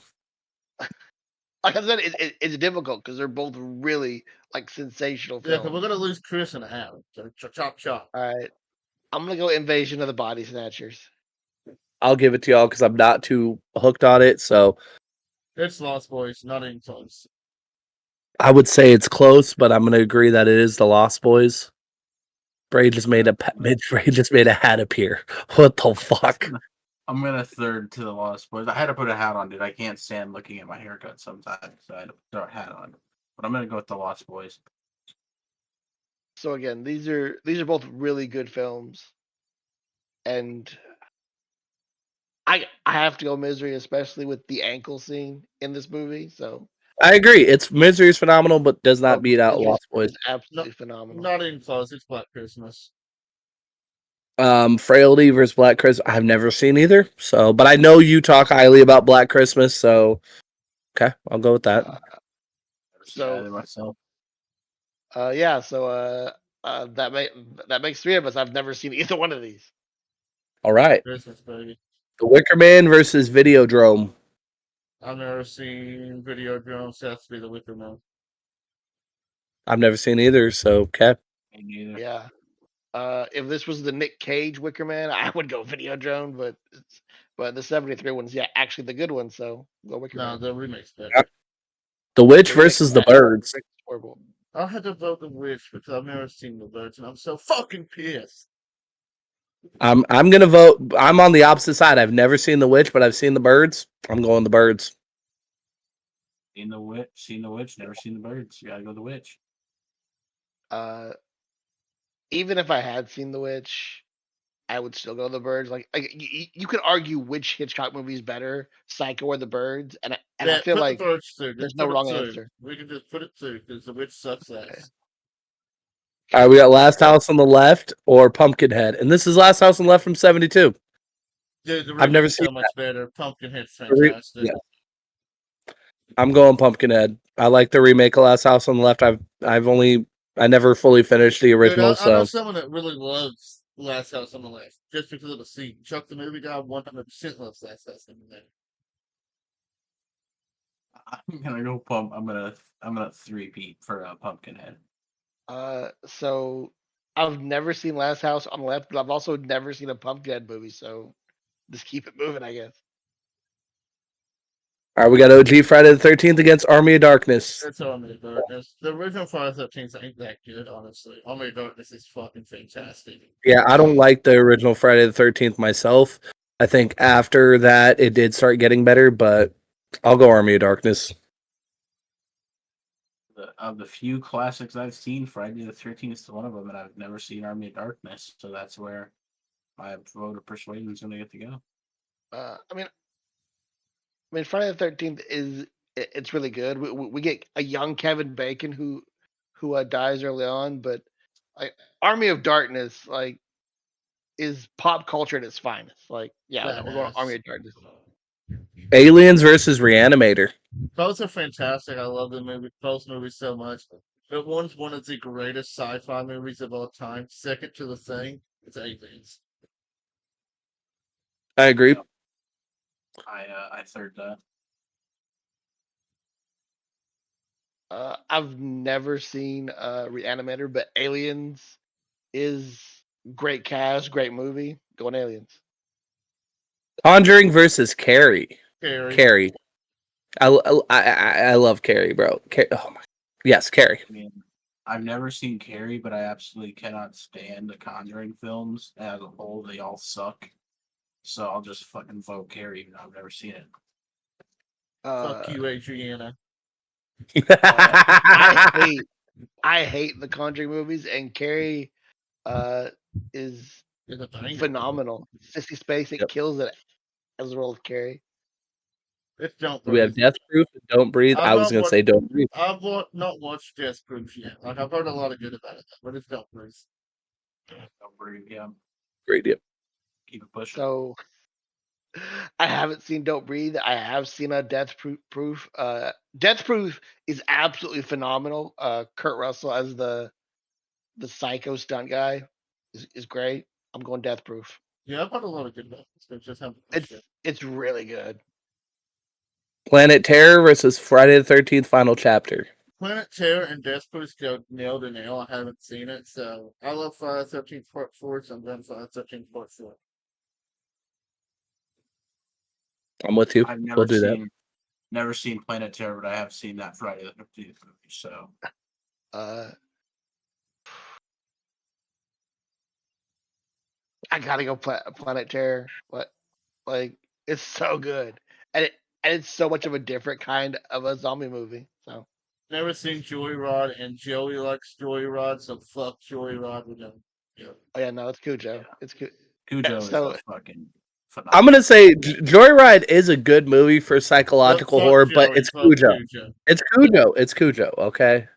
Like I said, it's difficult because they're both really like sensational Yeah, films. because we're gonna lose Chris and Howard. So chop chop. All right, I'm gonna go Invasion of the Body Snatchers. I'll give it to y'all because I'm not too hooked on it. So It's Lost Boys, not even close. I would say it's close, but I'm going to agree that it is the Lost Boys. Bray just made a hat appear. What the fuck? I'm gonna third to the Lost Boys. I had to put a hat on, dude. I can't stand looking at my haircut sometimes, so I had to throw a hat on. But I'm gonna go with the Lost Boys. So again, these are both really good films, and I have to go Misery, especially with the ankle scene in this movie. So I agree. Misery is phenomenal, but does not beat out Misery Lost Boys. is absolutely phenomenal. Not even close. It's Black Christmas. Frailty versus Black Christmas. I've never seen either. So, but I know you talk highly about Black Christmas. So, okay, I'll go with that. Never seen So- either myself. Yeah. So that makes three of us. I've never seen either one of these. All right, Christmas, baby. The Wicker Man versus Videodrome. I've never seen Videodrome, so it has to be the Wicker Man. I've never seen either. So, okay. Me neither. Yeah. If this was the Nick Cage Wicker Man, I would go Videodrome, but the 73 one's actually the good one, so go Wicker No, Man. the remake's better. Yep. The Witch The remake versus the is Birds. horrible. I had to vote the Witch because I've never seen the Birds, and I'm so fucking pissed. I'm gonna vote. I'm on the opposite side. I've never seen The Witch, but I've seen the Birds. I'm going the Birds. Seen the witch, never seen the birds. You gotta go the witch. Even if I had seen The Witch, I would still go The Birds. Like you could argue which Hitchcock movie is better, Psycho or The Birds, and I feel put like the Birds through. there's Just no put it wrong through. answer. We can just put it through because the Witch sucks ass. All right, we got Last House on the Left or Pumpkinhead, and this is Last House on the Left from '72. Dude, the I've never remake's seen so much better. Pumpkinhead's The re- fantastic. yeah, I'm going Pumpkinhead. I like the remake of Last House on the Left. I never fully finished the Dude, original, I know so someone that really loves Last House on the Left just because of the scene. Chuck the movie guy 100% loves Last House on the Left. I'm gonna go pump. I'm gonna three-peat for Pumpkinhead. So I've never seen Last House on the Left, but I've also never seen a Pumpkinhead movie. So just keep it moving, I guess. all right, we got OG Friday the 13th against Army of Darkness. It's Army of Darkness. The original Friday the 13th ain't that good, honestly. Army of Darkness is fucking fantastic. Yeah, I don't like the original Friday the 13th myself. I think after that it did start getting better, but I'll go Army of Darkness. Of the few classics I've seen, Friday the 13th is one of them, and I've never seen Army of Darkness, so that's where my vote of persuasion is going to get to go. I mean, Friday the 13th it's really good. We get a young Kevin Bacon who dies early on, but like Army of Darkness is pop culture at its finest. Like, yeah, we're going Badass. Army of Darkness. Aliens versus Reanimator. Both are fantastic. I love both movies so much. But one's one of the greatest sci-fi movies of all time. Second to The Thing, it's Aliens. I agree. I third that. I've never seen Reanimator, but Aliens is great cast, great movie. Going Aliens. Conjuring versus Carrie. Carrie. Carrie. I love Carrie, bro. Oh my. Yes, Carrie. I mean, I've never seen Carrie, but I absolutely cannot stand the Conjuring films as a whole. They all suck. So I'll just fucking vote Carrie, even though I've never seen it. Fuck you, Adriana. I hate the Conjuring movies, and Carrie is It's a banger. phenomenal. Sissy Spacek kills it as the role of Carrie. It's Don't We have Breathe. Death Proof and Don't Breathe. I've I was not gonna wa- say Don't Breathe. I've not watched Death Proof yet. Like, I've heard a lot of good about it, but it's Don't Breathe. Don't breathe, yeah. Great deal. Keep it pushing. So I haven't seen Don't Breathe. I have seen a Death Proof. Death Proof is absolutely phenomenal. Kurt Russell as the psycho stunt guy is great. I'm going Death Proof. Yeah, I've heard a lot of good about it. So just haven't watched it. It's really good. Planet Terror versus Friday the 13th Final Chapter. Planet Terror and Death Proof go nail to nail. I haven't seen it, so I love Friday the 13th Part 4, so I'm going Friday the 13th Part 4. I'm with you. I've We'll do that. never seen Planet Terror, but I have seen that Friday the 13th movie, so I gotta go Planet Terror. What? Like, it's so good, and it's so much of a different kind of a zombie movie. So Never seen Joyride, and Joey likes Joyride, so fuck Joyride. We're going. Yeah. oh yeah, no, it's Cujo. Yeah. It's Cujo. Cujo so- is a fucking I'm phenomenal. gonna say Joyride is a good movie for psychological Fuck horror, Joey, but it's fuck Cujo. It's Cujo. It's Cujo. Okay.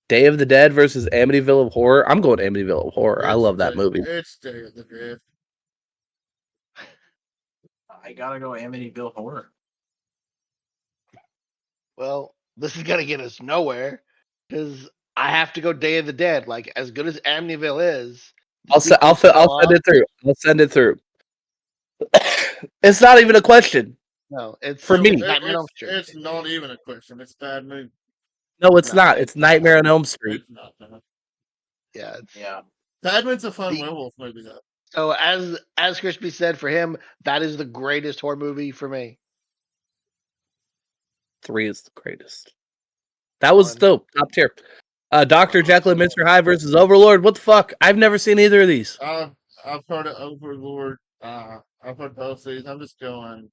Day of the Dead versus Amityville of Horror. I'm going Amityville of Horror. I love that movie. It's Day of the Dead. I gotta go Amityville Horror. Well, this is gonna get us nowhere because I have to go Day of the Dead. Like, as good as Amityville is, I'll send it through. I'll send it through. It's not even a question. No, it's For me. Nightmare on Elm Street. It's not even a question. It's a bad movie. No, it's No, not. It's Nightmare on Elm Street. It's not. No. Yeah, Yeah. Badman's a fun The- werewolf movie, though. So as Crispy said, for him, that is the greatest horror movie for me. 3 is the greatest. That was One. dope. Top tier. Dr. Jekyll and Mr. Hyde versus Overlord. What the fuck? I've never seen either of these. I've heard of Overlord. I've heard both these. I'm just going.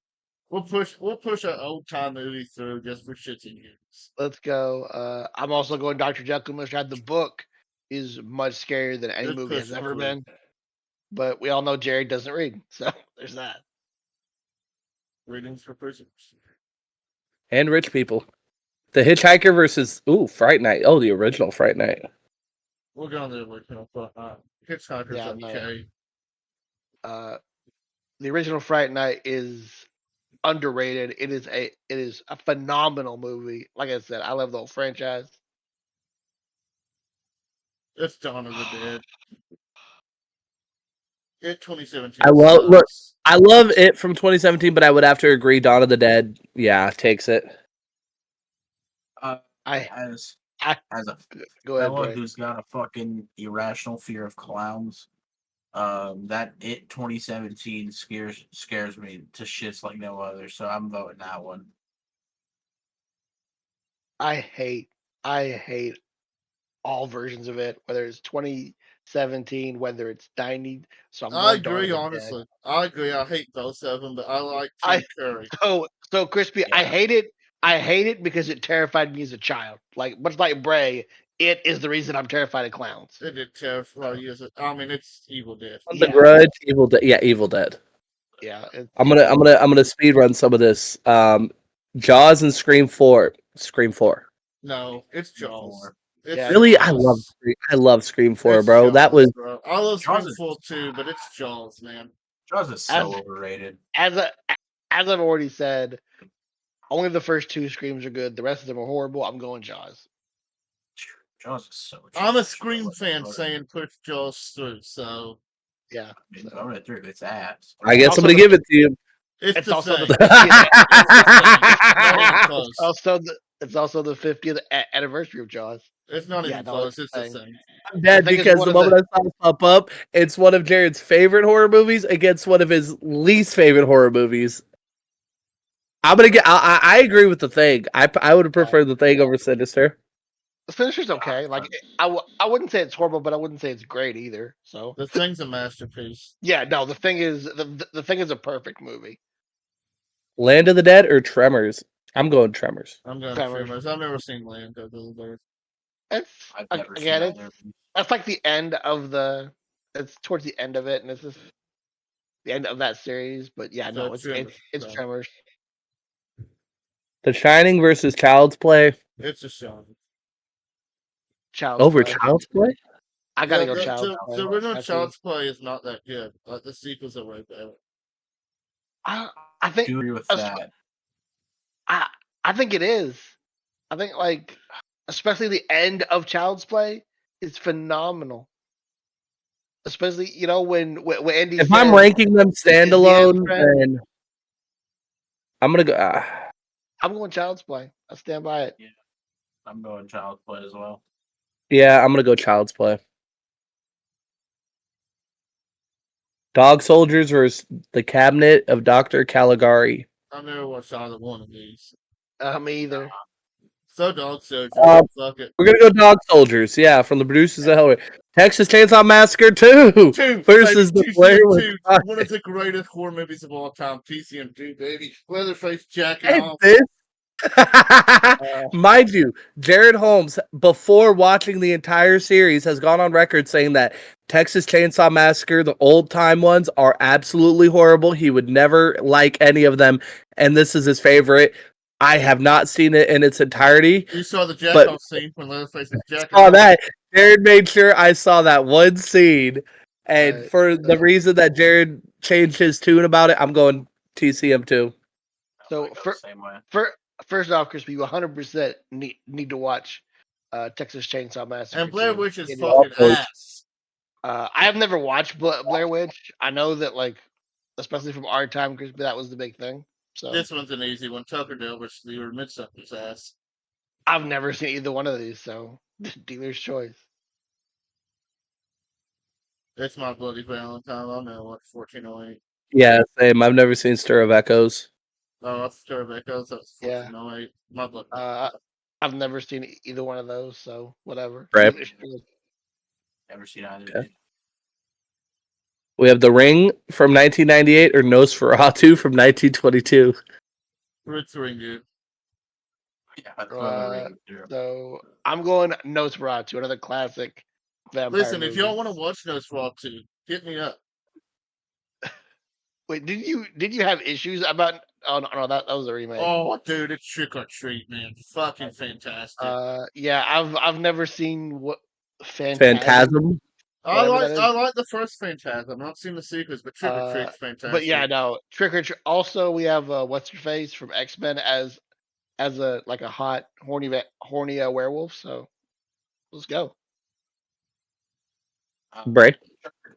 We'll push an old time movie through just for shits and gigs. Let's go. I'm also going Dr. Jekyll and Mr. Hyde. The book is much scarier than any Good movie has Christmas ever movie. been. But we all know Jerry doesn't read, so there's that. Readings for prisoners. And rich people. The Hitchhiker versus Fright Night. Oh, the original Fright Night. We'll go on the original, but Hitchhiker's Yeah, no. okay. The original Fright Night is underrated. It is a phenomenal movie. Like I said, I love the whole franchise. It's Dawn of the Dead. It 2017. I love it from 2017, but I would have to agree. Dawn of the Dead, yeah, takes it. As I a go ahead, fella Bray. who's got a fucking irrational fear of clowns, that It 2017 scares me to shits like no other. So I'm voting that one. I hate all versions of it, whether it's 2017, whether it's 90. So I'm I going Dawn of agree, the honestly. Dead. I agree. I hate both of them, but I like I- Tim Curry. So Crispy, I Yeah. hate it. I hate it because it terrified me as a child. Like much like Bray, it is the reason I'm terrified of clowns. It did terrify you. I mean, it's Evil Dead. The Yeah. Grudge, Evil Dead. Yeah, Evil Dead. Yeah, I'm gonna speed run some of this. Jaws and Scream 4. Scream 4. No, it's Jaws. It's Yeah, Really, Jaws. I love Scream 4, It's bro. Jaws, That was bro. I love Scream Jaws is- 4 too, but it's Jaws, man. Jaws is so overrated. as I've already said, only the first two Screams are good. The rest of them are horrible. I'm going Jaws. Jaws is so. I'm a trash, Scream but- fan but- saying push Jaws through, so Yeah. I mean, I'm gonna through its ass. I guess Also I'm gonna the- give it to you. it's It's the also same. the 50th. Not even close. It's also the 50th anniversary of Jaws. It's not Yeah, even no, close. it's It's the the same. I'm dead The thing is, because one the of moment I saw it pop up, it's one of Jared's favorite horror movies against one of his least favorite horror movies. I'm gonna get. I agree with The Thing. I would prefer The Thing over Sinister. The Sinister's okay. Like I wouldn't say it's horrible, but I wouldn't say it's great either. So The Thing's a masterpiece. yeah, no, the thing is the thing is a perfect movie. Land of the Dead or Tremors? I'm going Tremors. I'm going Tremors. Tremors. I've never seen Land of the Dead. It's I've never seen again, either. that's like the end of it's towards the end of it, and it's just the end of that series. But yeah, So no, it's Tremors, it's so. Tremors. The Shining versus Child's Play It's a shame. Child's over Play. Child's Play. I gotta Yeah, go Child's Play. the original That's Child's Play is not that good. Like the sequels are way better. I think Do agree with as- that. I think it is. I think like especially the end of Child's Play is phenomenal. Especially when Andy. If I'm says, ranking them "This is the end, standalone, friend." then I'm gonna go. I'm going Child's Play. I stand by it. I'm going Child's Play as well. Yeah, I'm gonna go Child's Play. Dog Soldiers versus The Cabinet of Dr. Caligari. I've never watched either one of these. Me either. So Dog Soldiers. Fuck it. We're gonna go Dog Soldiers. Yeah, from the producers of Hellraiser. Texas Chainsaw Massacre 2 versus baby, the Blair Witch TCM2, Project. one of the greatest horror movies of all time. TCM2, baby. Leatherface jacking Hey, off. this. Mind you, Jared Holmes, before watching the entire series, has gone on record saying that Texas Chainsaw Massacre, the old time ones, are absolutely horrible. He would never like any of them, and this is his favorite. I have not seen it in its entirety. You saw the jack But- off scene when Leatherface was jacking Saw off. that. Jared made sure I saw that one scene, and Right. for the reason that Jared changed his tune about it, I'm going TCM2. So I go for- the same way. First off, Crispy, you 100% need to watch Texas Chainsaw Massacre. And Blair 2. Witch is It fucking awful. ass. I have never watched Blair Witch. I know that like, especially from our time, Crispy, that was the big thing. So This one's an easy one. Tucker Delbert, your Midsummer's ass. I've never seen either one of these. So dealer's choice. It's my bloody Valentine. I'll know what 1408. Yeah, same. I've never seen Stir of Echoes. Oh, that's Stir of Echoes. That's Yeah. 1408. My bloody. I've never seen either one of those. So whatever. Right. Dealer's choice. Never seen either. Okay. We have The Ring from 1998 or Nosferatu from 1922. Ritz Ring, dude. Yeah, I'd rather read it through. So I'm going Nosferatu, another classic vampire Listen, if movie. y'all want to watch Nosferatu, hit me up. Wait, did you have issues about Oh no, that was a remake. Oh, dude, it's Trick or Treat, man. Fucking fantastic. Yeah, I've never seen what Phantasm, Phantasm. whatever that is. I like the first Phantasm. I've not seen the sequels, but Trick or Treat's fantastic. But yeah, no, Trick or Treat. Also, we have what's her face from X-Men as a like a hot horny werewolf. So let's go. Bray.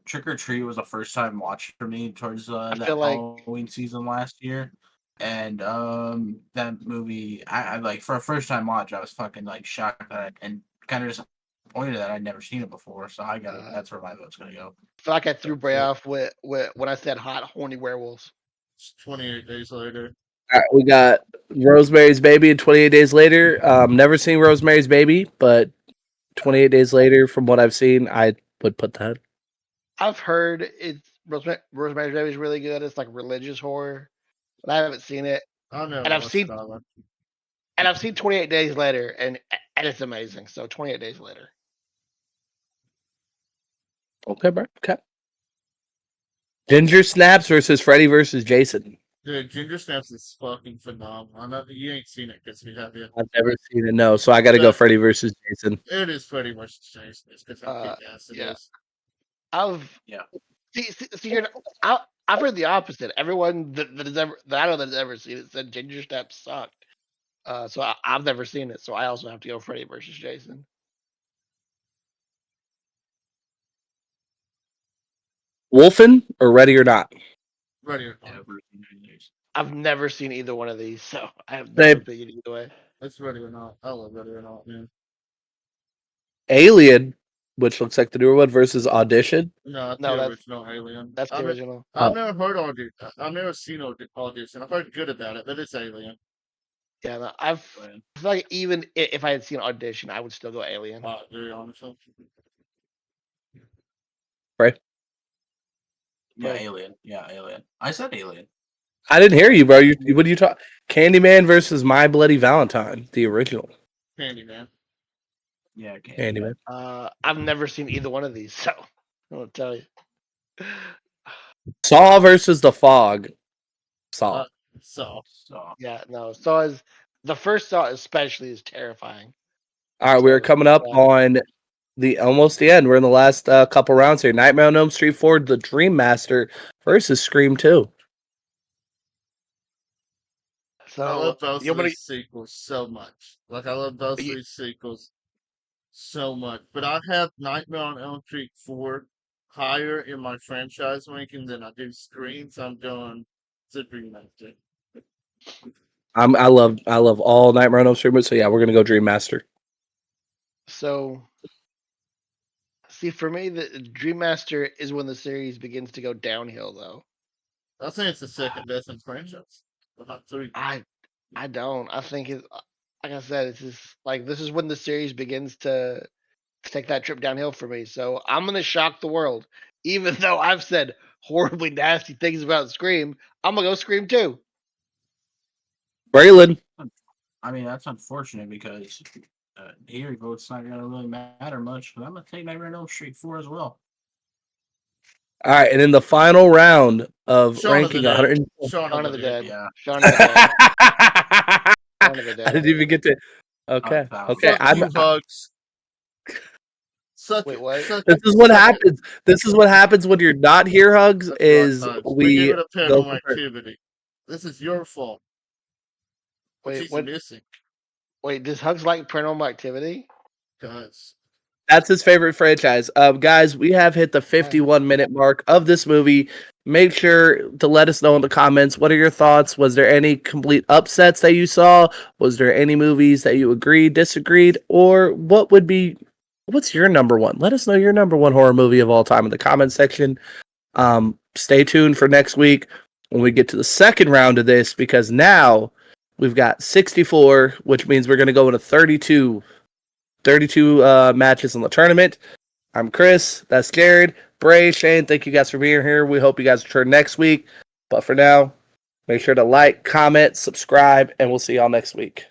Trick or Treat was a first time watch for me towards that feel like- Halloween season last year. And that movie, I like for a first time watch, I was fucking like shocked and kind of disappointed that I'd never seen it before. So I got that's where my vote's gonna go. I feel like I threw Bray off with when I said hot horny werewolves. It's 28 days later. All right, we got Rosemary's Baby and 28 Days Later. Never seen Rosemary's Baby, but 28 Days Later, from what I've seen, I would put that. I've heard it's Rosemary's Baby is really good. It's like religious horror, but I haven't seen it. I know. And I've seen 28 Days Later, and it's amazing. So 28 Days Later. Okay, bro. Okay. Ginger Snaps versus Freddy versus Jason. Dude, Ginger Snaps is fucking phenomenal. I know you ain't seen it because we have yet. I've never seen it, no. So I got to go Freddy versus Jason. It is pretty much Jason. It's because how kick ass it yeah. is. See here. I've heard the opposite. Everyone that I know that's ever seen it said Ginger Snaps sucked. So I've never seen it. So I also have to go Freddy versus Jason. Wolfen or Ready or Not? Ready or Yeah, not. I've never seen either one of these, so I have no opinion either way. It's Ready or Not. I love Ready or Not, man. Alien, which looks like the newer one, versus Audition. No, that's No, the that's- original Alien. That's the I've, original. I've never heard Audition. I've never seen Audition. I've heard good about it, but it's Alien. Yeah, no, I feel like even if I had seen Audition, I would still go Alien. Very honestly. Yeah, Right. Alien. Yeah, Alien. I said Alien. I didn't hear you, bro. What do you talk? Candyman versus My Bloody Valentine, the original. Candyman. Yeah, okay. Candyman. I've never seen either one of these, so I won't tell you. Saw versus The Fog. Saw. So Yeah, no. Saw is the first Saw especially is terrifying. All right, we're coming up on almost the end. We're in the last couple rounds here. Nightmare on Elm Street 4, The Dream Master versus Scream 2. So I love both you of want these sequels so much. Like I love both of these sequels so much. But I have Nightmare on Elm Street 4 higher in my franchise ranking than I do Scream, so I'm going to Dream Master. I love all Nightmare on Elm Street movies. So yeah, we're gonna go Dream Master. So, see, for me, the Dream Master is when the series begins to go downhill, though. I think it's the second best in franchise, but not three. I don't. I think it, like I said, it's just like this is when the series begins to take that trip downhill for me. So I'm gonna shock the world, even though I've said horribly nasty things about Scream. I'm gonna go Scream 2. Braylon. I mean, that's unfortunate because here vote's not going to really matter much. But I'm going to take Nightmare on Elm Street 4 as well. All right, and in the final round of Shaun of the ranking Dead. 100. Shaun of the Dead. Yeah. Shaun of the Dead. Shaun of the I Dead. didn't even get to. Okay, okay. Fuck you, Hugs. Wait, what? This is what happens. This is what happens when you're not here, Hugs. Is we give we it a go paranormal for- activity. This is your fault. Wait, She's what? missing, Wait, does Hugs like Paranormal Activity? guys. That's his favorite franchise. Guys, we have hit the 51-minute mark of this movie. Make sure to let us know in the comments. What are your thoughts? Was there any complete upsets that you saw? Was there any movies that you agreed, disagreed, or what's your number one? Let us know your number one horror movie of all time in the comment section. Stay tuned for next week when we get to the second round of this, because now we've got 64, which means we're going to go into 32 matches in the tournament. I'm Chris. That's Jared. Bray, Shane, thank you guys for being here. We hope you guys return next week. But for now, make sure to like, comment, subscribe, and we'll see y'all next week.